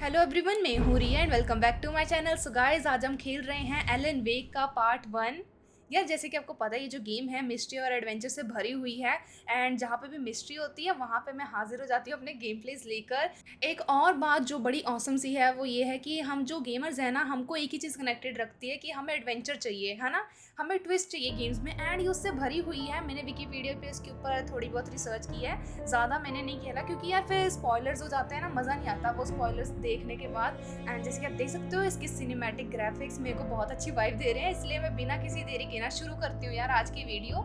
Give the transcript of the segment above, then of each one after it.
Hello everyone, मैं हूँ Riya and welcome back to my channel. So guys, आज हम खेल रहे हैं एलन वेक का पार्ट 1। यार, जैसे कि आपको पता है, ये जो गेम है मिस्ट्री और एडवेंचर से भरी हुई है। एंड जहाँ पे भी मिस्ट्री होती है वहाँ पे मैं हाजिर हो जाती हूँ अपने गेम प्लेस लेकर। एक और बात जो बड़ी ऑसम सी है वो ये है कि हम जो गेमर्स हैं ना, हमको एक ही चीज़ कनेक्टेड रखती है कि हमें एडवेंचर चाहिए, है ना। हमें ट्विस्ट चाहिए गेम्स में, एंड ये उससे भरी हुई है। मैंने विकीपीडिया पे इसके ऊपर थोड़ी बहुत रिसर्च की है, ज़्यादा मैंने नहीं खेला क्योंकि यार फिर स्पॉयलर्स हो जाते हैं ना, मज़ा नहीं आता वो स्पॉयलर्स देखने के बाद। एंड जैसे कि आप देख सकते हो, इसके सिनेमैटिक ग्राफिक्स मेरे को बहुत अच्छी वाइब दे रहे हैं, इसलिए मैं बिना किसी देरी के ना शुरू करती हूँ यार आज की वीडियो।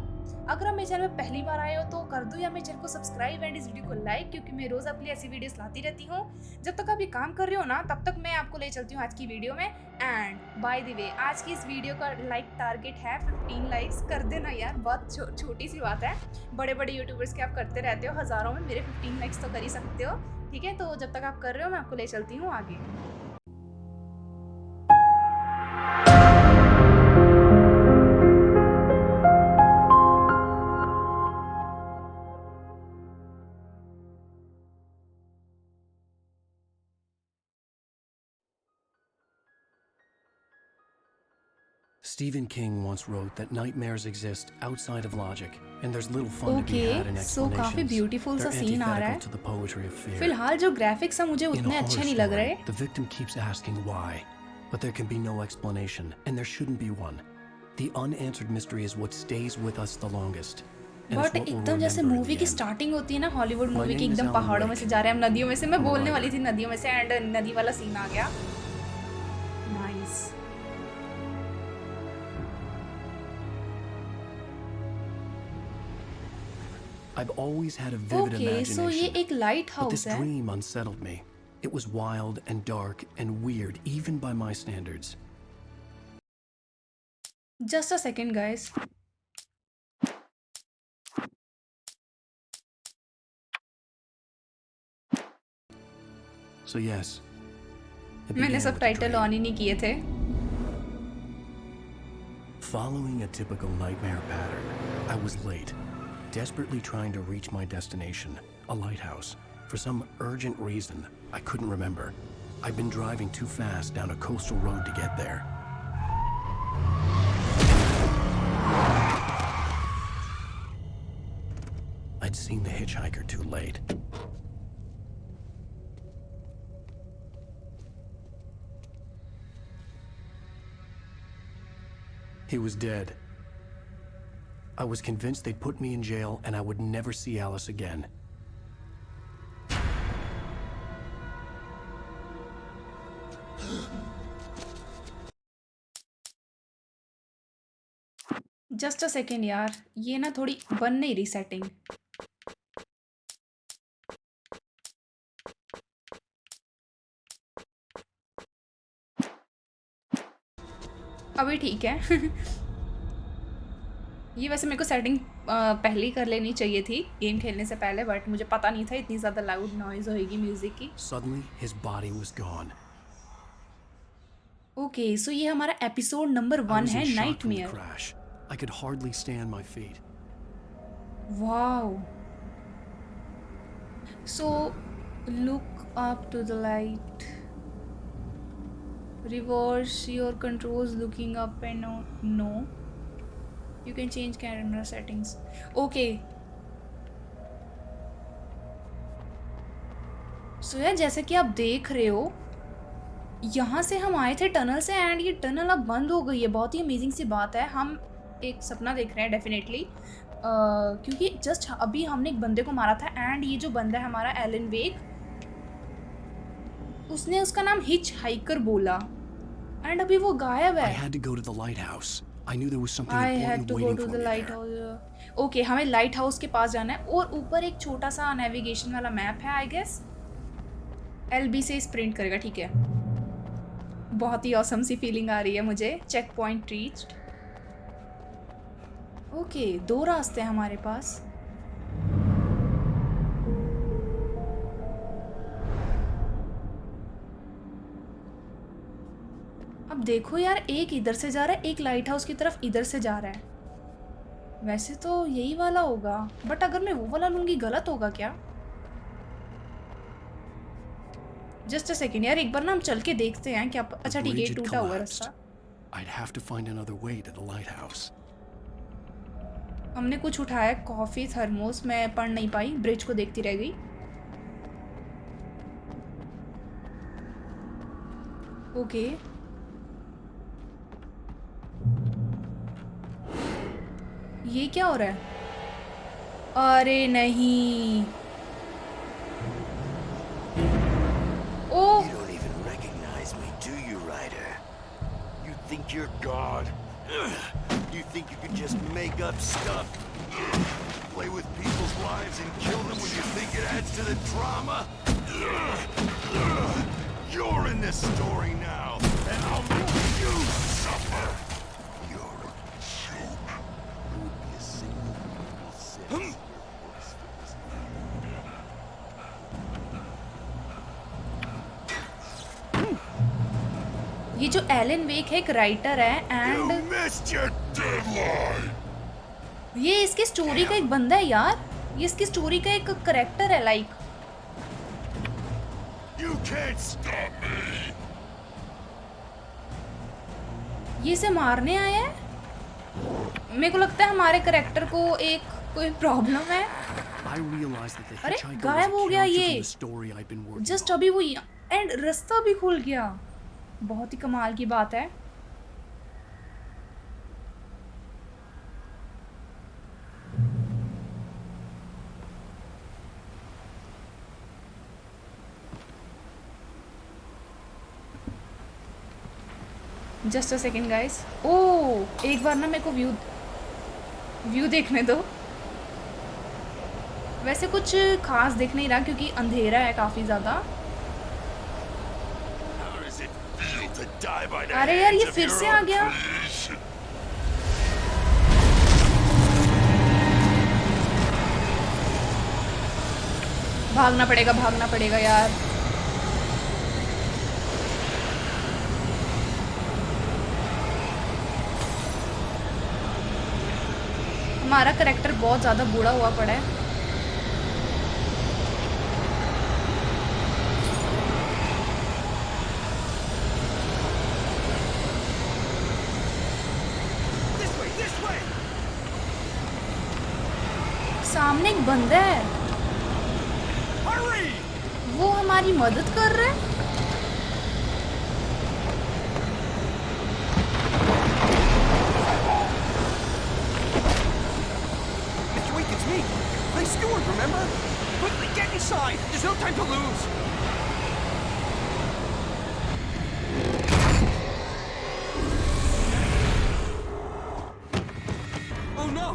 अगर आप मेरे चैनल में पहली बार आए हो तो कर दो यार मेरे चैनल को सब्सक्राइब एंड इस वीडियो को लाइक, क्योंकि मैं रोज़ आपके लिए ऐसी वीडियोस लाती रहती हूँ। जब तक आप ये काम कर रहे हो ना, तब तक मैं आपको ले चलती हूँ आज की वीडियो में। एंड बाय द वे, आज की इस वीडियो का लाइक टारगेट है 15 लाइक्स। कर देना यार, बहुत छोटी सी बात है। बड़े बड़े यूट्यूबर्स के आप करते रहते हो हज़ारों में, मेरे 15 लाइक्स तो कर ही सकते हो। ठीक है, तो जब तक आप कर रहे हो मैं आपको ले चलती हूँ आगे। Stephen King once wrote that nightmares exist outside of logic, and there's little fun to be had in सो काफ़ी explanations. ब्यूटीफुल सा They're सीन आ रहा antithetical है। to the poetry of fear. फिलहाल जो ग्राफिक्स हैं मुझे In a उतने horror अच्छे नहीं लग story, रहे। the victim keeps asking why, but there can be no explanation, and there shouldn't be one. The unanswered mystery is what stays with us the longest, and it's but what we'll एकदम जैसे remember in movie the की end. Starting होती है ना, Hollywood My movie की, name is एकदम Alan पहाड़ों में Wake. से जा रहे हैं हम, नदियों में से। मैं I'm a बोलने वाली writer. थी नदियों में से, एंड नदी वाला सीन आ गया। Nice. I've always had a vivid सो ये imagination, एक लाइट but this हाउस है। dream unsettled me. It was wild and dark and weird, even by my standards. Just a second guys. So yes, it मैंने began सब with a title dream. On ही नहीं किए थे। Following a typical nightmare pattern, I was late, desperately trying to reach my destination, a lighthouse. For some urgent reason, I couldn't remember. I'd been driving too fast down a coastal road to get there. I'd seen the hitchhiker too late. He was dead. I was convinced they'd put me in jail and I would never see Alice again. Just a second यार, ये ना थोड़ी बन नहीं रही setting. अभी ठीक है। ये वैसे मेरे को सेटिंग पहले ही कर लेनी चाहिए थी गेम खेलने से पहले, बट मुझे पता नहीं था इतनी ज़्यादा लाउड नॉइज़ होएगी म्यूज़िक की। Suddenly, his body was gone. So ये हमारा एपिसोड नंबर I 1 was है, in shock from the nightmare. crash. I could hardly stay on my feet. Wow. So look up to the light, reverse your controls looking up and no, you can change camera settings. सो यार, जैसे कि आप देख रहे हो, यहाँ से हम आए थे टनल से, एंड ये टनल अब बंद हो गई है। बहुत ही अमेजिंग सी बात है। हम एक सपना देख रहे हैं डेफिनेटली, क्योंकि जस्ट अभी हमने एक बंदे को मारा था, एंड ये जो बंदा है हमारा एलन वेक, उसने उसका नाम हिच हाइकर बोला, एंड अभी वो गायब I है। had to go to the lighthouse. I knew there was something I had important to go waiting to for the me light there. House. हमें लाइट हाउस के पास जाना है, और ऊपर एक छोटा सा नेविगेशन वाला मैप है। आई गेस LB से स्प्रिंट करेगा, ठीक है। बहुत ही ऑसम सी फीलिंग आ रही है मुझे। Checkpoint reached. दो रास्ते हैं हमारे पास। अब देखो यार, एक इधर से जा रहा है, एक लाइट हाउस की तरफ इधर से जा रहा है। वैसे तो यही वाला होगा, बट अगर मैं वो वाला लूँगी गलत होगा क्या? जस्ट अ सेकेंड यार, एक बार ना हम चल के देखते हैं क्या The अच्छा ठीक है, bridge ये had टूटा हुआ है collapsed. रास्ता। I'd have to find another way to the lighthouse. हमने कुछ उठाया, कॉफ़ी थर्मोस, मैं पढ़ नहीं पाई, ब्रिज को देखती रह गई। ओके। ये क्या हो रहा है? अरे नहीं। ओह! You don't even recognize me, do you, Ryder? You think you're God? You think you can just make up stuff? Play with people's lives and kill them when you think it adds to the drama? You're in this story now, and I'll make you suffer! You're a joke. There would be a single single sense your voice fits. ये जो Elon वेक है एक writer है You and missed your deadline! ये इसकी story का एक बंदा है यार, ये इसकी स्टोरी का एक करेक्टर है like. You can't stop me! ये इसे मारने आया है। मेरे को लगता है हमारे करेक्टर को एक कोई प्रॉब्लम है। I realized that the अरे, hitchhiker was गायब a हो गया character ये। from the story I'd been working just on. अभी वो एंड रास्ता भी खुल गया, बहुत ही कमाल की बात है। Just a second guys. Oh, एक बार ना मेरे को व्यू देखने दो। वैसे कुछ खास दिख नहीं रहा क्योंकि अंधेरा है काफी ज्यादा। How does it feel to die by the अरे यार, ये hands of फिर your से आ own गया। creation? भागना पड़ेगा यार। हमारा करेक्टर बहुत ज्यादा बूढ़ा हुआ पड़ा है। This way! सामने एक बंदा है, Hurry! वो हमारी मदद कर रहा है। Mr. Wake, it's me. Play steward, remember? Quickly, get inside. There's no time to lose. Oh no!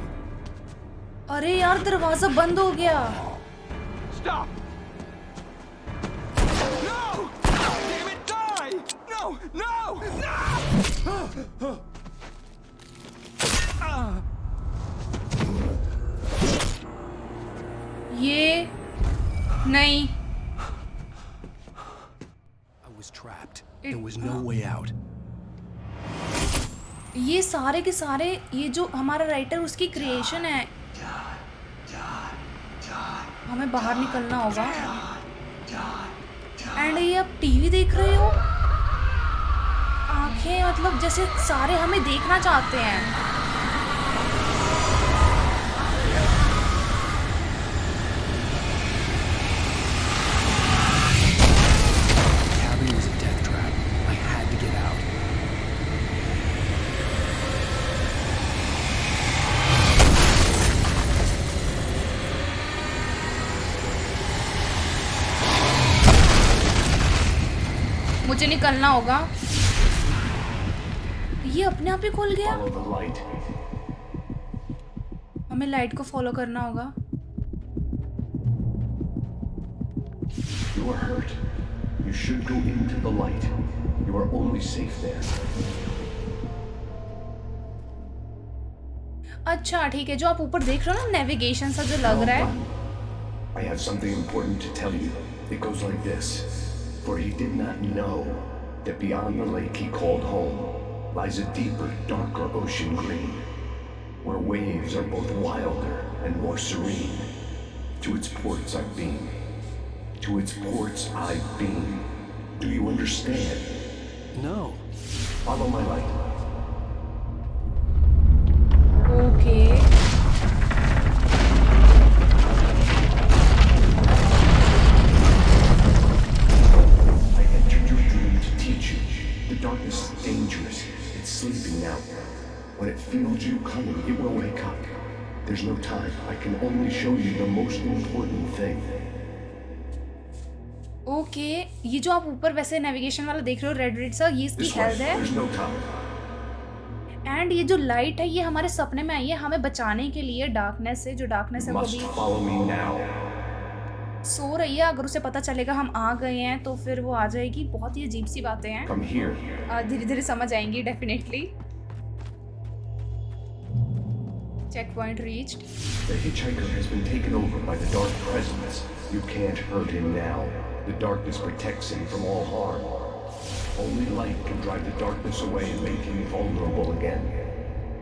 अरे यार, दरवाजा बंद हो गया। Stop! No! Damn it, die! No! No! No! ये नहीं। I was trapped. There was no way out. ये सारे के सारे, ये जो हमारा राइटर उसकी क्रिएशन है। हमें बाहर निकलना होगा। एंड ये आप टीवी देख रहे हो, आंखें मतलब जैसे सारे हमें देखना चाहते हैं। The cabin was a death trap. I had to get out. मुझे निकलना होगा। ये अपने आप ही खुल गया। Follow the light. हमें लाइट को फॉलो करना होगा। You are hurt. You should go into the light. You are only safe there. अच्छा ठीक है, जो आप ऊपर देख रहे हो ना, नेविगेशन सा जो लग रहा है। I have something important to tell you. It goes like this. For he did not know that beyond the lake he called home lies a deeper, darker ocean green, where waves are both wilder and more serene. To its ports I've been. To its ports I've been. understand? No. Follow my light. Okay. I entered your dream to teach you. The darkness is dangerous. It's sleeping now. When it feels you coming, it will wake up. There's no time. I can only show you the most important thing. Okay, ये जो आप ऊपर वैसे navigation वाला देख रहे हो red red सा, ये इसकी This way. हेल्थ है। There's no time. एंड ये जो लाइट है ये हमारे सपने में आई है हमें बचाने के लिए डार्कनेस से। जो डार्कनेस है वो Must भी follow me now. सो रही है। अगर उसे पता चलेगा हम आ गए हैं तो फिर वो आ जाएगी। बहुत ही अजीब सी बातें हैं, Come here. धीरे धीरे समझ आएंगी definitely. Checkpoint reached. The hitchhiker has been taken over by the dark presence. You can't hurt him now. The darkness protects him from all harm. Only light can drive the darkness away and make him vulnerable again.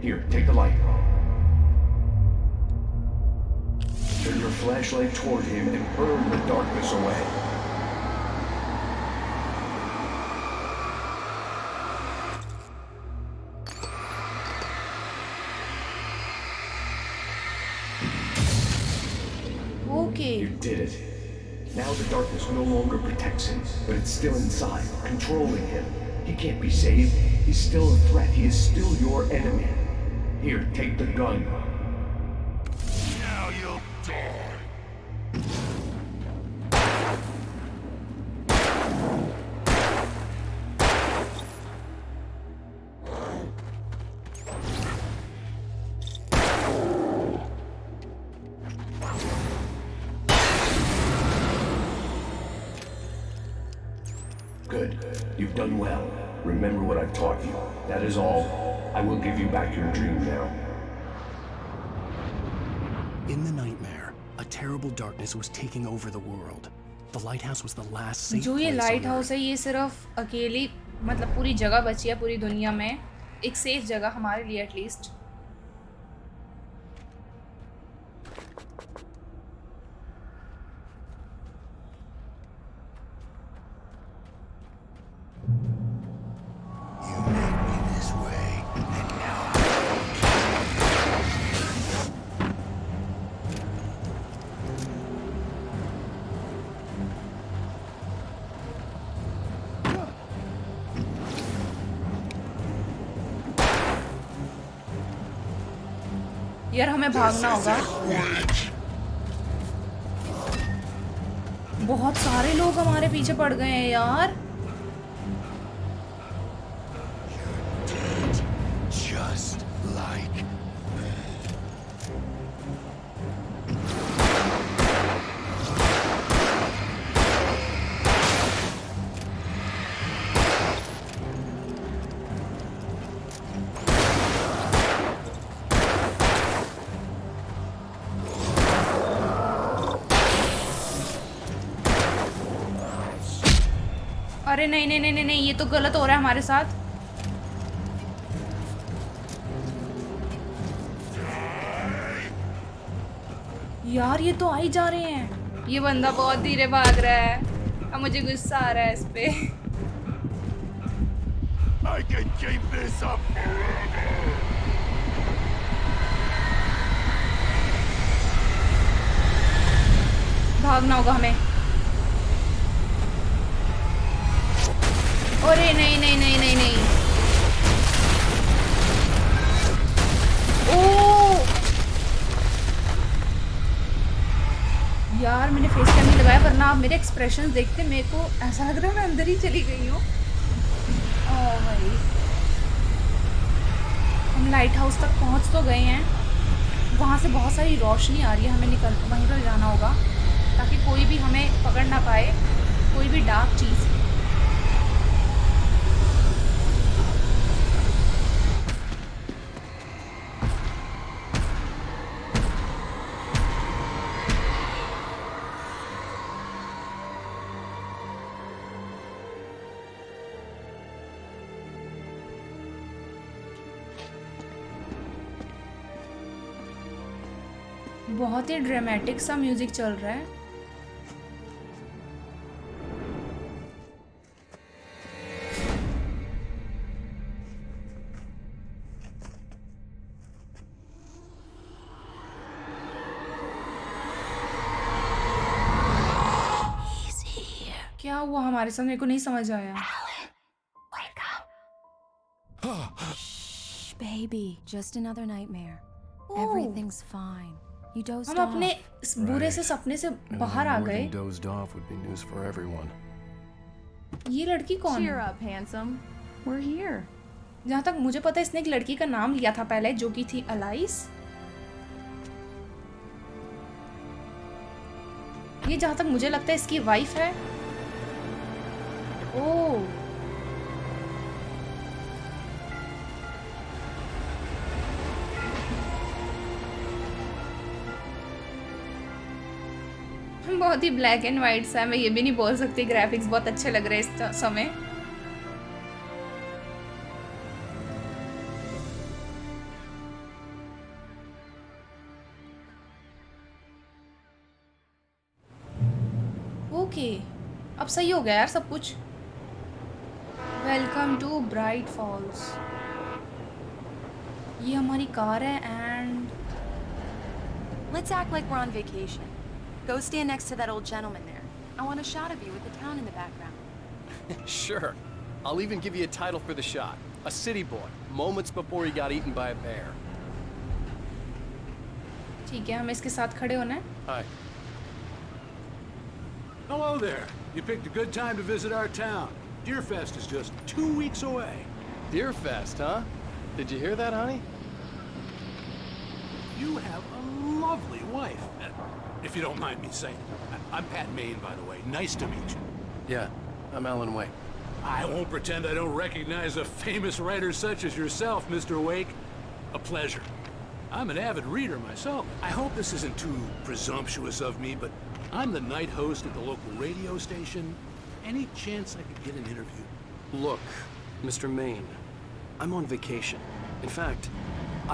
Here, take the light. Turn your flashlight toward him and burn the darkness away. Okay, You did it. Now the darkness no longer protects him, but it's still inside, controlling him. He can't be saved. He's still a threat. He is still your enemy. Here, take the gun. Now you'll die. Good. You've done well. Remember what I've taught you. That is all. I will give you back your dream now. In the nightmare, a terrible darkness was taking over the world. The lighthouse was the last safe जो ये place light on house है ये सिर्फ अकेली मतलब पूरी जगह बची है पूरी दुनिया में, एक सेफ जगह हमारे लिए at least. You make me this way, and now यार हमें भागना होगा। बहुत सारे लोग हमारे पीछे पड़ गए हैं यार। just like अरे नहीं नहीं नहीं नहीं नहीं, ये तो गलत हो रहा है हमारे साथ। यार ये तो आ ही जा रहे हैं। ये बंदा बहुत धीरे भाग रहा है। अब मुझे गुस्सा आ रहा है इस पे। I can keep this up forever. भागना होगा हमें। अरे नहीं नहीं नहीं नहीं नहीं। ओ यार मैंने फेस कैम नहीं लगाया वरना आप मेरे एक्सप्रेशंस देखते मेरे को ऐसा लग रहा है मैं अंदर ही चली गई हूँ। ओ भाई हम लाइट हाउस तक पहुँच तो गए हैं। वहाँ से बहुत सारी रोशनी आ रही है, हमें वहीं पर जाना होगा ताकि कोई भी हमें पकड़ ना पाए, कोई भी डार्क चीज़। बहुत ही ड्रामेटिक सा म्यूजिक चल रहा है। क्या हुआ हमारे साथ, मेरे को नहीं समझ आया। Wake up. Shh, baby. Just another nightmare. Everything's fine. You dozed हम अपने off. इस बुरे से सपने से बाहर आ More गए। than dozed off would be news for everyone. ये लड़की कौन Cheer है? up, handsome. We're here. जहाँ तक मुझे पता है इसने एक लड़की का नाम लिया था पहले, जो कि थी अलाइस। ये जहाँ तक मुझे लगता है इसकी वाइफ है। ओह, बहुत ही ब्लैक एंड वाइट सा है, मैं ये भी नहीं बोल सकती। ग्राफिक्स बहुत अच्छे लग रहे हैं इस समय। ओके, अब सही हो गया यार सब कुछ। Welcome to Bright Falls. ये हमारी कार है and Let's act like we're on vacation. Go stand next to that old gentleman there. I want a shot of you with the town in the background. Sure. I'll even give you a title for the shot. A city boy, moments before he got eaten by a bear. ठीक है, हमें इसके साथ खड़े होना है। Hi. Hello there. You picked a good time to visit our town. Deerfest is just 2 weeks away. Deerfest, huh? Did you hear that, honey? You have a lovely wife. If you don't mind me saying. I'm Pat Maine, by the way. Nice to meet you. Yeah, I'm Alan Wake. I won't pretend I don't recognize a famous writer such as yourself, Mr. Wake. A pleasure. I'm an avid reader myself. I hope this isn't too presumptuous of me, but I'm the night host at the local radio station. Any chance I could get an interview? Look, Mr. Maine, I'm on vacation. In fact,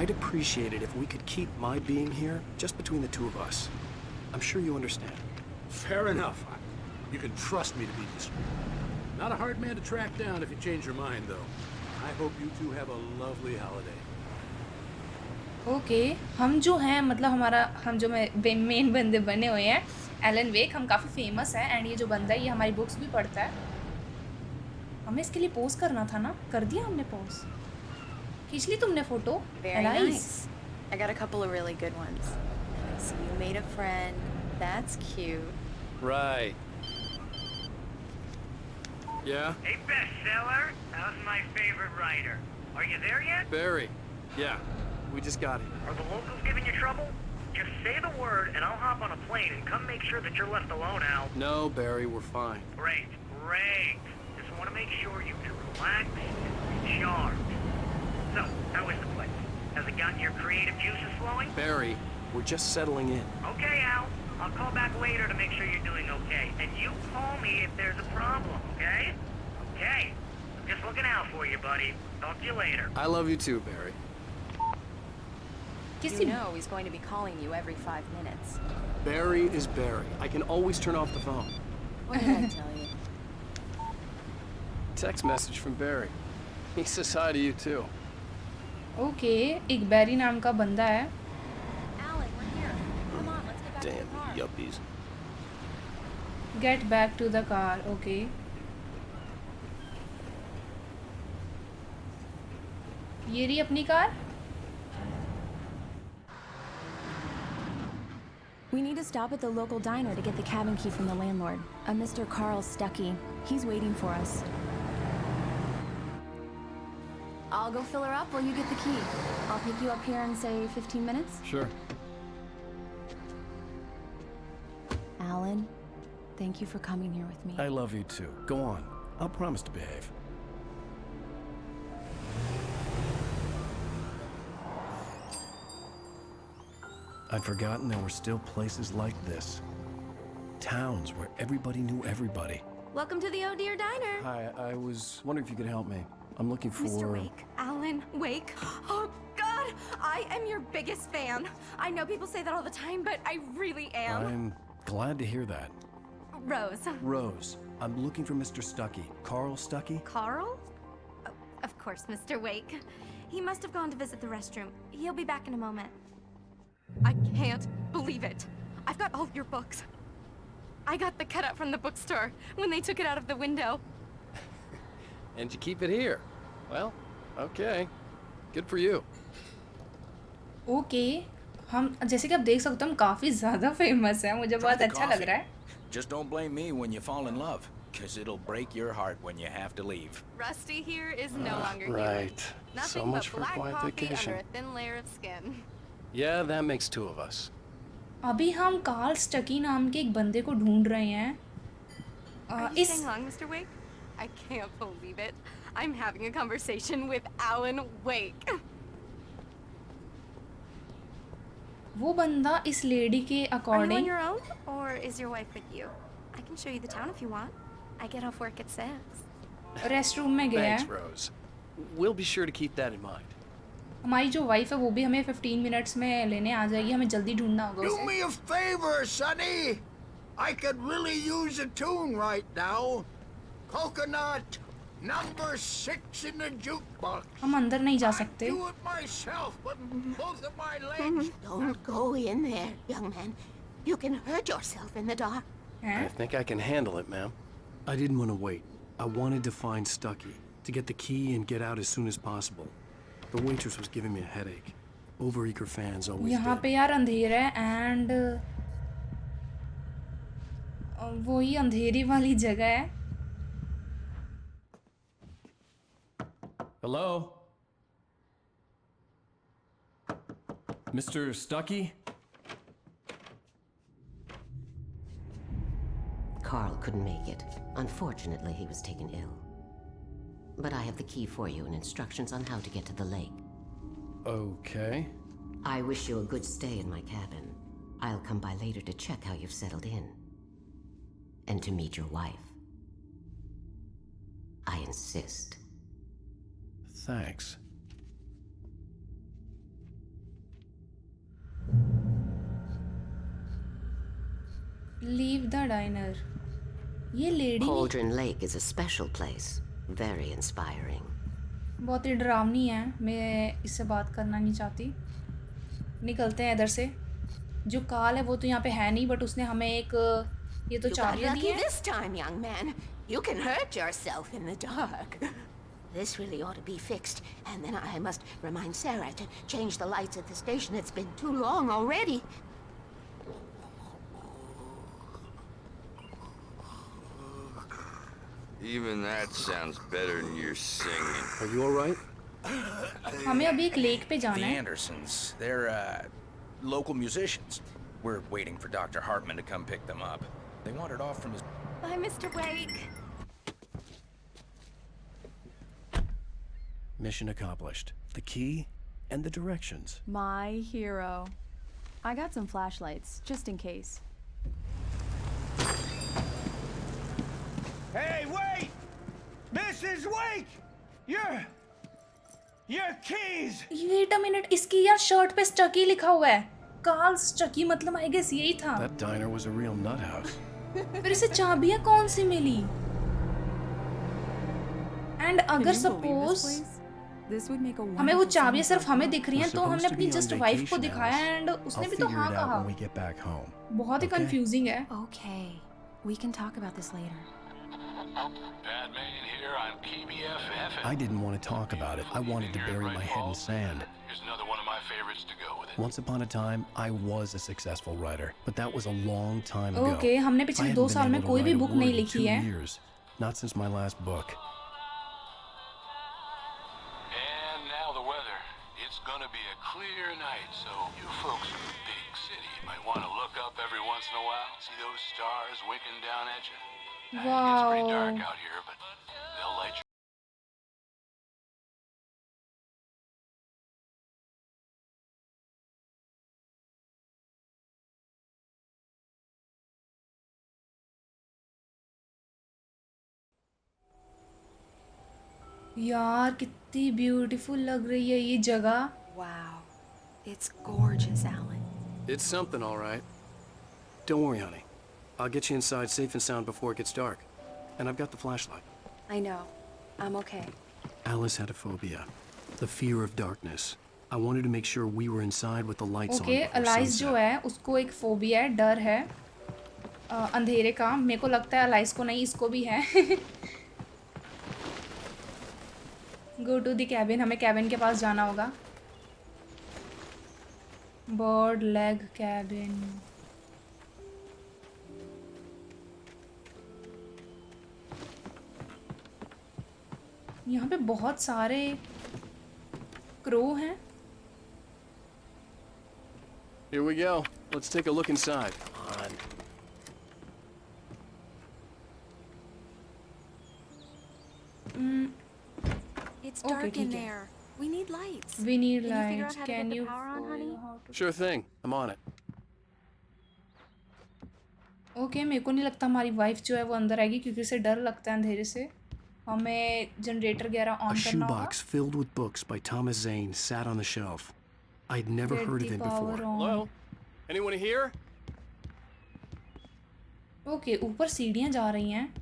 I'd appreciate it if we could keep my being here just between the two of us. I'm sure you understand. Fair enough. You can trust me to be discreet. Not a hard man to track down if you change your mind, though. I hope you two have a lovely holiday. Okay, हम जो हैं मतलब हम जो main बंदे बने हुए हैं एलन वेक, हम काफ़ी फेमस है। एंड ये जो बंदा है ये हमारी बुक्स भी पढ़ता है। हमें इसके लिए पोज करना था ना, कर दिया हमने पोज। खींच ली तुमने photo? Very nice. I got a couple of really good ones. I see you made a friend. That's cute. Right. Yeah? Hey, bestseller. How's my favorite writer? Are you there yet? Barry. Yeah. We just got here. Are the locals giving you trouble? Just say the word and I'll hop on a plane and come make sure that you're left alone, Al. No, Barry, we're fine. Great, great. Just want to make sure you can relax and recharge. So, how is the place? Has it gotten your creative juices flowing? Barry, we're just settling in. Okay, Al. I'll call back later to make sure you're doing okay. And you call me if there's a problem, okay? Okay. I'm just looking out for you, buddy. Talk to you later. I love you too, Barry. You know he's going to be calling you every 5 minutes. Barry is Barry. I can always turn off the phone. What did I tell you? Text message from Barry. He says hi to you too. Okay, एक बैरी नाम का बंदा है। Alan, we're here. Come on, let's get back to the car. Damn yuppies. Get back to the car. Okay, ये रही अपनी car. We need to stop at the local diner to get the cabin key from the landlord, a Mr. Carl Stuckey. He's waiting for us. I'll go fill her up while you get the key. I'll pick you up here in, say, 15 minutes. Sure. Alan, thank you for coming here with me. I love you too. Go on. I'll promise to behave. I'd forgotten there were still places like this. Towns where everybody knew everybody. Welcome to the Oh Dear Diner. Hi, I was wondering if you could help me. I'm looking for... Mr. Wake. Alan Wake. Oh, God! I am your biggest fan. I know people say that all the time, but I really am. I'm glad to hear that. Rose. Rose, I'm looking for Mr. Stuckey. Carl Stuckey? Carl? Oh, of course, Mr. Wake. He must have gone to visit the restroom. He'll be back in a moment. I can't believe it. I've got all your books. I got the cutout from the bookstore when they took it out of the window. And you keep it here. Well, okay. Good for you. Okay हम जैसे कि आप देख सकते हो हम काफ़ी ज़्यादा फेमस है, मुझे बहुत अच्छा लग रहा है. Just don't blame me when you fall in love, because it'll break your heart when you have to leave. Rusty here is no longer human. Right. Nothing So much but for black quiet coffee vacation. under a thin layer of skin. Yeah, that makes two of us. अभी हम Karl स्टकी नाम के एक बंदे को ढूंढ रहे हैं. Are you staying long, Mr. Wake? I can't believe it. I'm having a conversation with Alan Wake. वो बंदा इस लेडी के Are you on according your own, or is your wife with you? I can show you the town if you want. I get off work at 6. Rest room में गया Thanks, है. Rose. We'll be sure to keep that in mind. हमारी जो wife है वो भी हमें 15 minutes में लेने आ जाएगी. हमें जल्दी ढूंढना होगा Do उसे. me a favor, Sonny. I could really use a tune right now. Coconut, number 6 in the jukebox. हम अंदर नहीं जा सकते. Do it myself, but both of my legs. Don't go in there, young man. You can hurt yourself in the dark. I think I can handle it, ma'am. I didn't want to wait. I wanted to find Stucky, to get the key and get out as soon as possible. The waitress was giving me a headache. Overeager fans always यहाँ did. पे यार अंधेरा है and वही अंधेरी वाली जगह है. Hello? Mr. Stucky? Carl couldn't make it. Unfortunately, he was taken ill. But I have the key for you and instructions on how to get to the lake. Okay. I wish you a good stay in my cabin. I'll come by later to check how you've settled in. And to meet your wife. I insist. Thanks. Leave the dinar. ये lady Cauldron Lake is a special place. Very inspiring. बहुत ही डरावनी है. मैं इससे बात करना नहीं चाहती. निकलते हैं इधर से. जो काल है वो तो यहाँ पे है नहीं, बट उसने हमें एक ये तो You got चाबियाँ दी lucky हैं. this time, young man. You can hurt yourself in the dark. This really ought to be fixed, and then I must remind Sarah to change the lights at the station. It's been too long already. Even that sounds better than your singing. Are you all right? हमें अभी एक lake पे जाना The है. Andersons, they're local musicians. We're waiting for Dr. Hartman to come pick them up. They wandered off from his... Bye, Mr. Wake. Mission accomplished. The key and the directions. My hero. I got some flashlights, just in case. Hey, wait! Mrs. Wake! Your keys! Wait a minute, इसकी यार shirt पे स्टकी लिखा हुआ है. Karl स्टकी मतलब I guess यही था. That diner was a real nut house. फिर इसे चाबियाँ कौन सी मिली? एंड अगर सपोज हमें वो चाबियाँ सिर्फ हमें दिख रही हैं तो हमने अपनी जस्ट वाइफ को दिखाया एंड उसने भी तो हाँ कहा. बहुत ही कंफ्यूजिंग है. Okay, we can talk about this later. Batman here on PBFF. I didn't want to talk about it. I wanted to bury my head in sand. Here's another one of my favorites to go with it. Once upon a time, I was a successful writer, but that was a long time ago. Okay, हमने पिछले 2 साल में कोई भी book नहीं लिखी है. Not since my last book. And now the weather. It's gonna be a clear night, so you folks in the big city might want to look up every once in a while. See those stars winking down at you? It gets pretty dark out here, but they'll light you. यार कितनी beautiful लग रही है ये जगह. Wow. It's gorgeous, Alan. It's something, all right. Don't worry, honey. I'll get you inside safe and sound before it gets dark. And I've got the flashlight. I know. I'm okay. Alice had a phobia. The fear of darkness. I wanted to make sure we were inside with the lights on Okay, before Alice जो sunset. है उसको एक phobia है, डर है. अंधेरे का। मेरे को लगता है अलाइस को नहीं, इसको भी है। गो टू द कैबिन, हमें कैबिन के पास जाना होगा। Bird leg cabin. यहाँ पे बहुत सारे क्रो हैं। Here we go. Let's take a look inside. Come on. It's dark in there. We need lights. We need Can you figure lights. out how to Can get the you power on, honey? Sure thing. I'm on it. Okay, मेरे को नहीं लगता हमारी wife जो है वो अंदर आएगी, क्योंकि उसे डर लगता है अंधेरे से। हमें जनरेटर वगैरह A ऑन करना होगा। shoebox filled with books by Thomas Zane sat on the shelf. I'd never Get heard the of him power before. on. Hello? Anyone here? Okay, ऊपर सीढ़ियाँ जा रही हैं।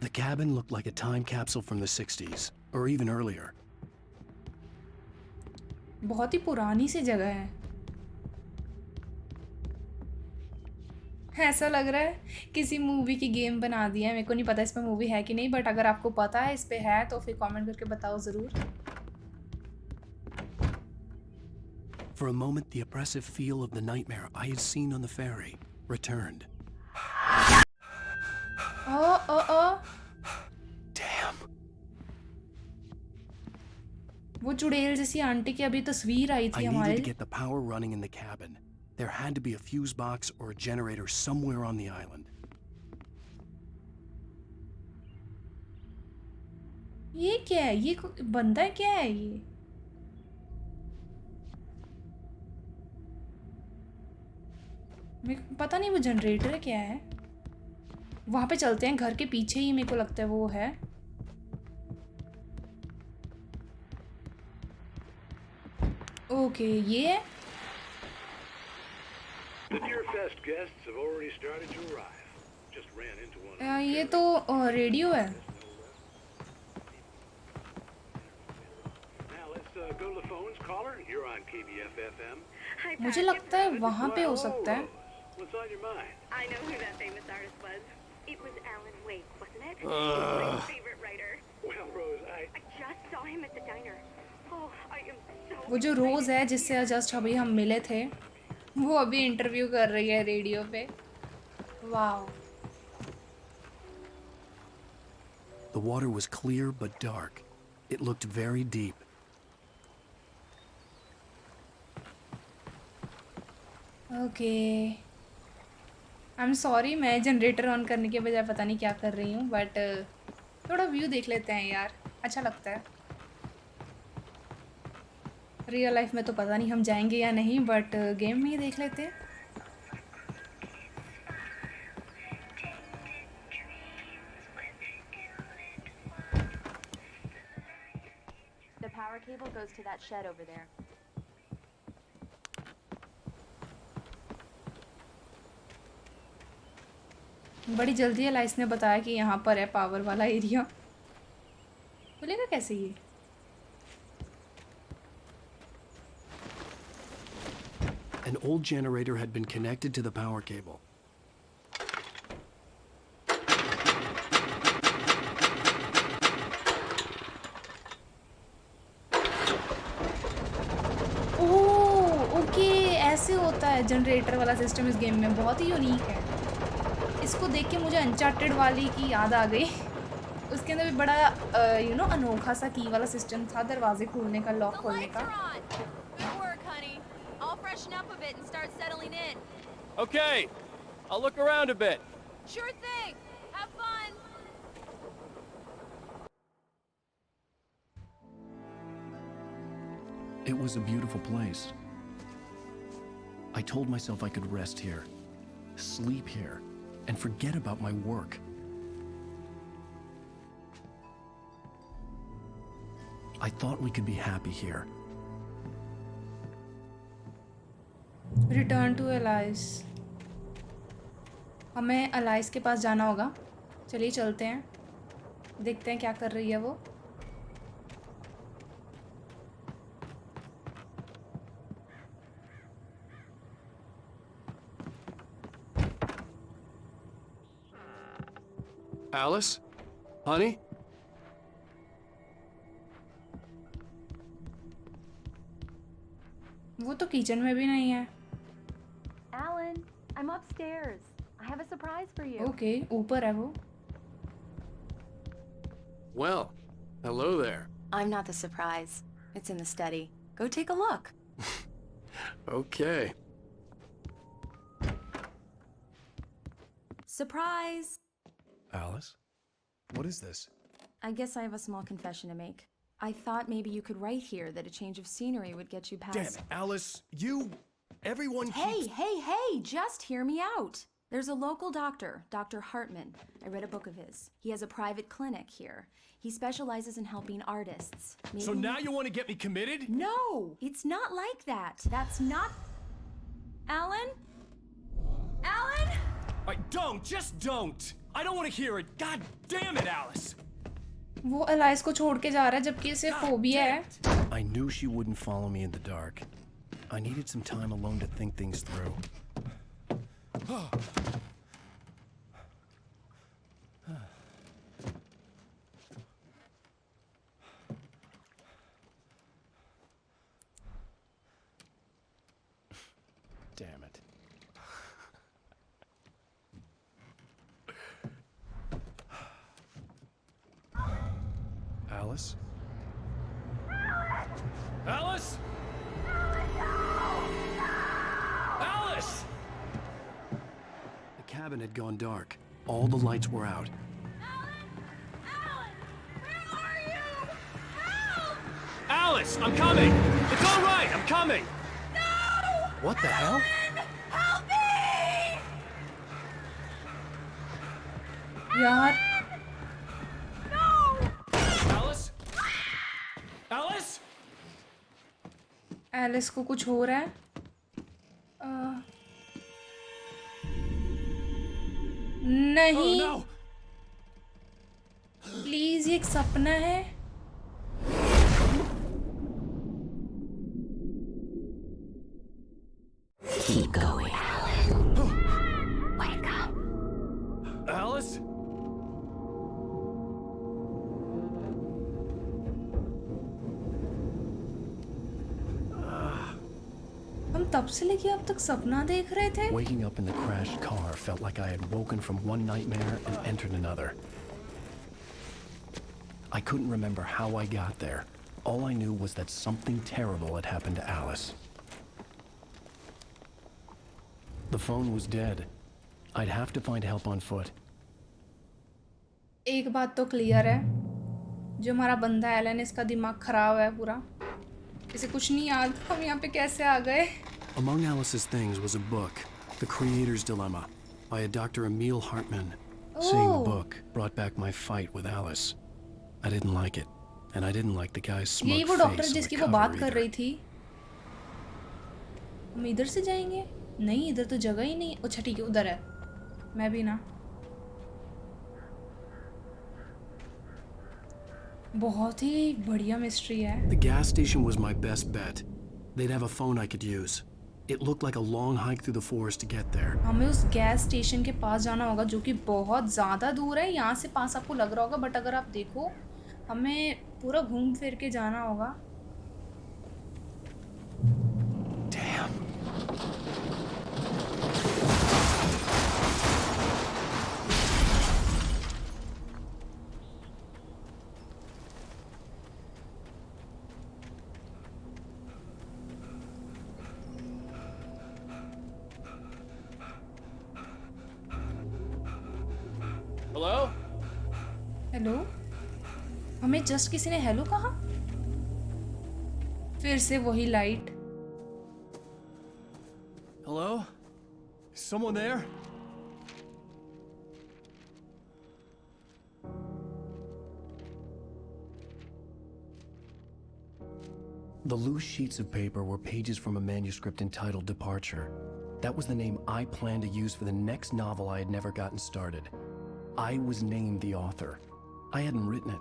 The cabin looked like a time capsule from the 60s, or even earlier. बहुत ही पुरानी सी जगह है। ऐसा लग रहा है किसी मूवी की गेम बना दी है। मेरे को नहीं पता इस पे मूवी है कि नहीं, बट अगर आपको पता है इस पे है तो फिर कमेंट करके बताओ ज़रूर। For a moment, the oppressive feel of the nightmare I had seen on the ferry returned. Damn. वो चुड़ैल जैसी आंटी की अभी तस्वीर आई थी I हमारे। needed to get the power running in the cabin. There had to be a fuse box or a generator somewhere on the island. ये क्या है? ये बंदा क्या है ये? मेरे को पता नहीं वो जनरेटर क्या है। वहाँ पे चलते हैं, घर के पीछे ही मेरे को लगता है वो है। ओके, ये है। ये तो रेडियो है। मुझे लगता है वहाँ पे हो सकता है। I know who that famous artist was. It was Alan Wake, wasn't it? My favorite writer. Well, Rose, I just saw him at the diner. Oh, I am so. वो जो रोज है जिससे जस्ट अभी हम मिले थे, वो अभी इंटरव्यू कर रही है रेडियो पे। Wow. The water was clear but dark. It looked very deep. Okay, I am sorry, मैं जनरेटर ऑन करने के बजाय पता नहीं क्या कर रही हूँ, बट थोड़ा व्यू देख लेते हैं यार, अच्छा लगता है। रियल लाइफ में तो पता नहीं हम जाएंगे या नहीं, बट गेम में ही देख लेते हैं। The power cable goes to that shed over there. बड़ी जल्दी अलाइस ने बताया कि यहाँ पर है पावर वाला एरिया। खुलेगा कैसे ये? An old generator had been connected to the power cable. Oh, okay, ऐसे होता है जनरेटर वाला सिस्टम इस गेम में। बहुत ही यूनिक है। इसको देख के मुझे अनचार्टेड वाली की याद आ गई। उसके अंदर भी बड़ा अनोखा सा की वाला सिस्टम था, दरवाजे खोलने का, लॉक खोलने का। Okay, I'll look around a bit. Sure thing. Have fun. It was a beautiful place. I told myself I could rest here, sleep here, and forget about my work. I thought we could be happy here. Return to Alice. हमें Alice के पास जाना होगा। चलिए चलते हैं, देखते हैं क्या कर रही है वो। Alice? Honey? वो तो किचन में भी नहीं है। Alan, I'm upstairs. I have a surprise for you. Okay, ऊपर है वो। Well, hello there. I'm not the surprise. It's in the study. Go take a look. Okay. Surprise! Alice? What is this? I guess I have a small confession to make. I thought maybe you could write here that a change of scenery would get you past... Damn it, Alice! Everyone keeps... Hey! Just hear me out! There's a local doctor, Dr. Hartman. I read a book of his. He has a private clinic here. He specializes in helping artists. So now you want to get me committed? No! It's not like that. That's not... Alan? Alan? Just don't! I don't want to hear it. God damn it, Alice! वो Alice को छोड़ के जा रहा है जबकि इसे phobia है। I knew she wouldn't follow me in the dark. I needed some time alone to think things through. Damn it. Alice? Alice? Alice! The cabin had gone dark. All the lights were out. Alice, I'm coming! It's all right, I'm coming! What the hell? यार Alice? Alice? Alice को कुछ हो रहा है। नहीं, Oh, no. Please ये एक सपना है। Keep going, Alan. Wake up. Alice? हम तब से लेके अब तक सपना देख रहे थे। Waking up in the crashed car felt like I had woken from one nightmare and entered another. I couldn't remember how I got there. All I knew was that something terrible had happened to Alice. The phone was dead. I'd have to find help on foot. एक बात तो clear है, जो हमारा बंदा Elon, इसका दिमाग खराब है पूरा। इसे कुछ नहीं याद, हम यहाँ पे कैसे आ गए? Among Alice's things was a book, The Creator's Dilemma, by a Dr. Emil Hartman. Seeing the book brought back my fight with Alice. I didn't like it, and I didn't like the guy's smug यही वो face doctor on जिसकी the वो बात cover कर either. रही थी। हम इधर से जाएंगे? नहीं, इधर तो जगह ही नहीं। अच्छा ठीक है, उधर है। मैं भी ना। बहुत ही बढ़िया मिस्ट्री है। The gas station was my best bet. They'd have a phone I could use. It looked like a long hike through the forest to get there. हमें उस गैस स्टेशन के पास जाना होगा जो कि बहुत ज़्यादा दूर है। यहाँ से पास आपको लग रहा होगा, बट अगर आप देखो हमें पूरा घूम फिर के जाना होगा। Damn. Hello? हेलो, हमें जस्ट किसी ने हेलो कहा। फिर से वही light. Hello? Is someone there? The loose sheets of paper were pages from a manuscript entitled Departure. That was the name I planned to use for the next novel I had never gotten started. I was named the author. I hadn't written it.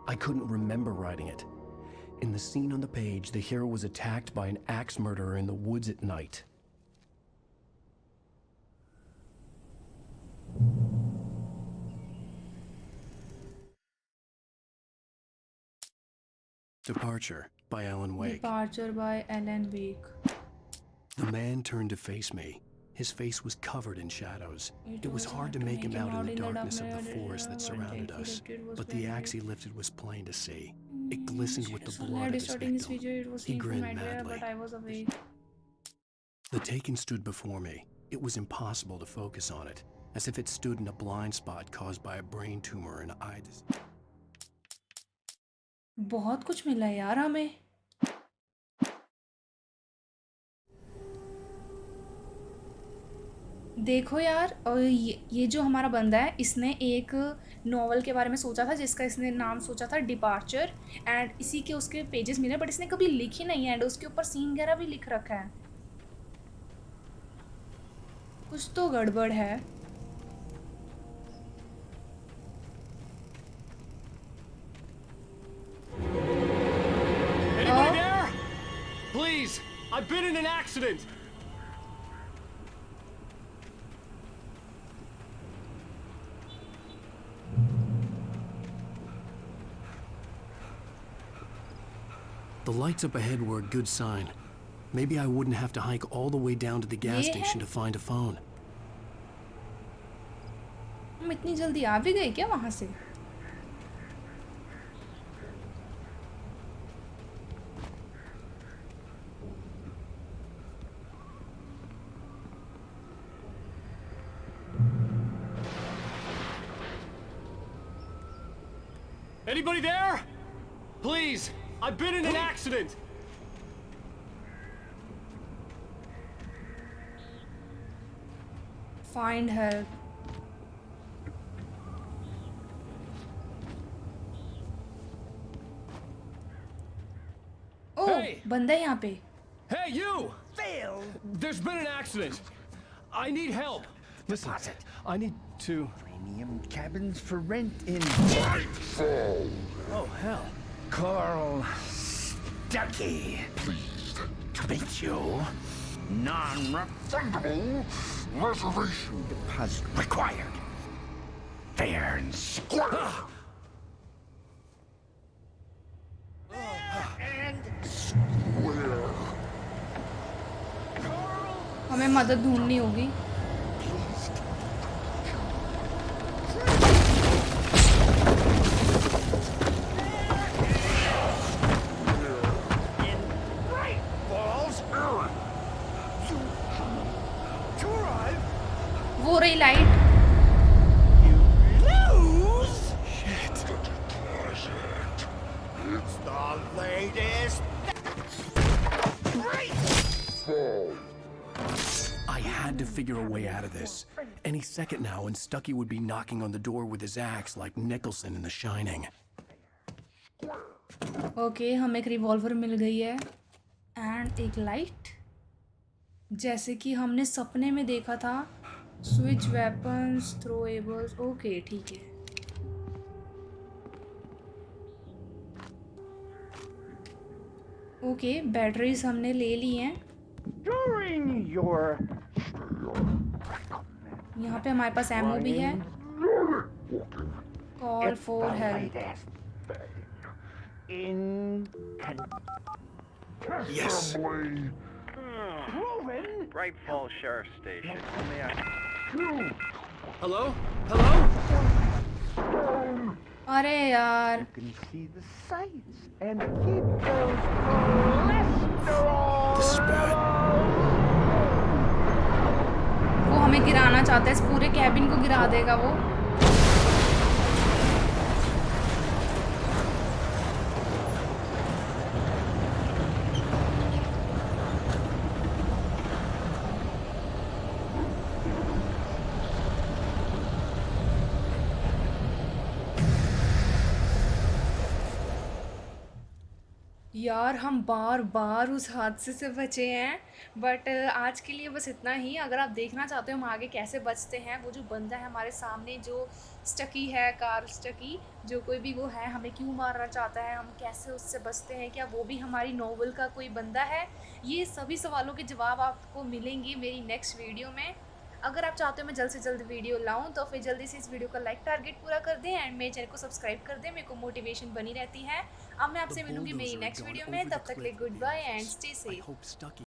I couldn't remember writing it. In the scene on the page, the hero was attacked by an axe murderer in the woods at night. Departure by Alan Wake. Departure by Alan Wake. The man turned to face me. His face was covered in shadows. It was hard to make him out in the darkness of the forest that surrounded us, but the axe he lifted was plain to see. It glistened with the blood of his victim. He grinned madly. The Taken stood before me. It was impossible to focus on it, as if it stood in a blind spot caused by a brain tumor and eye disease. बहुत कुछ मिला है यार हमें. देखो यार, और ये जो हमारा बंदा है, इसने एक नॉवल के बारे में सोचा था जिसका इसने नाम सोचा था डिपार्चर, एंड इसी के उसके पेजेस मिले, बट इसने कभी लिखी नहीं है, एंड उसके ऊपर सीन वगैरह भी लिख रखा है. कुछ तो गड़बड़ है. Anybody there? Please, I've been in an accident. The lights up ahead were a good sign. Maybe I wouldn't have to hike all the way down to the gas station to find a phone. हम इतनी जल्दी आ भी गए क्या वहाँ से? Anybody there? Please, I've been in an accident. Find help. Oh, Hey! बंदा है यहाँ पे. Hey, you! Phil! There's been an accident. I need help. Listen, I need to... Premium cabins for rent in Nightfall. Oh, hell. Carl Stuckey. Pleased to meet you. Non-refundable reservation deposit required. Fair and square. And square. हमें मदद ढूंढनी होगी. वो रही light. It's the latest. I had to figure a way out of this. Any second now, and Stuckey would be knocking on the door with his axe like Nicholson in The Shining. Okay, हमें एक revolver मिल गई है and एक light, जैसे कि हमने सपने में देखा था. Switch weapons, throwables. ओके, ठीक है. ओके, बैटरीज हमने ले ली हैं. यहाँ पे हमारे पास एमओ भी है. Call for help. Yes. Bright Falls Sheriff Station. Hello? Hello? अरे यार. You can see the sights and keep those cholesterol. This is bad. वो हमें गिराना चाहता है, इस पूरे कैबिन को गिरा देगा वो. यार हम बार बार उस हादसे से बचे हैं, बट आज के लिए बस इतना ही। अगर आप देखना चाहते हो हम आगे कैसे बचते हैं, वो जो बंदा है हमारे सामने जो स्टकी है, कार स्टकी, जो कोई भी वो है, हमें क्यों मारना चाहता है, हम कैसे उससे बचते हैं, क्या वो भी हमारी नॉवल का कोई बंदा है, ये सभी सवालों के जवाब आपको मिलेंगे मेरी नेक्स्ट वीडियो में। अगर आप चाहते हो मैं जल्द से जल्द वीडियो लाऊं तो फिर जल्दी से इस वीडियो का लाइक टारगेट पूरा कर दें एंड मेरे चैनल को सब्सक्राइब कर दें, मेरे को मोटिवेशन बनी रहती है। अब मैं The आपसे मिलूंगी मेरी bulldozer had next gone video over में, the तब तक के लिए cliff with good the bye and Alice. Stay I safe. hope Stucky